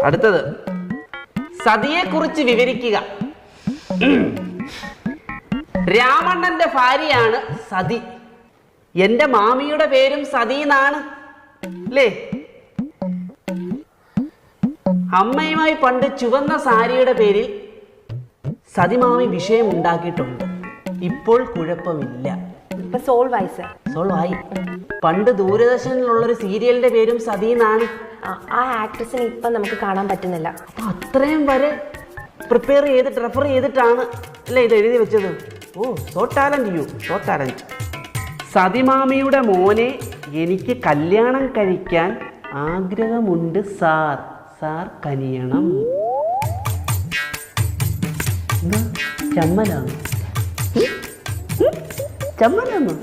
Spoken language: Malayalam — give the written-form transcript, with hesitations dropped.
അടുത്തത്, സതിയെ കുറിച്ച് വിവരിക്കുക. രാമണ്ണന്റെ ഭാര്യയാണ് സതി. എന്റെ മാമിയുടെ പേരും സതി എന്നാണ് അല്ലേ? അമ്മയുമായി പണ്ട് ചുവന്ന സാരിയുടെ പേരിൽ സതിമാമി വിഷയം ഉണ്ടാക്കിയിട്ടുണ്ട്. ഇപ്പോൾ കുഴപ്പമില്ല, സോൾവ് ആയി സർ. സോൾവ് ആയി. പണ്ട് ദൂരദർശനിലുള്ളൊരു സീരിയലിന്റെ പേരും സതി എന്നാണ്. ആ ആക്ട്രസിനെ ഇപ്പം നമുക്ക് കാണാൻ പറ്റുന്നില്ല. അപ്പൊ അത്രയും വരെ പ്രിപ്പയർ ചെയ്തിട്ട് റെഫർ ചെയ്തിട്ടാണ് അല്ലേ ഇത് എഴുതി വെച്ചത്. Oh, so talent you, so talent. സതിമാമിയുടെ മോനെ എനിക്ക് കല്യാണം കഴിക്കാൻ ആഗ്രഹമുണ്ട് സാർ, സാർ കനിയണം. ചമ്മലാണ്, ചമ്മലാണോ?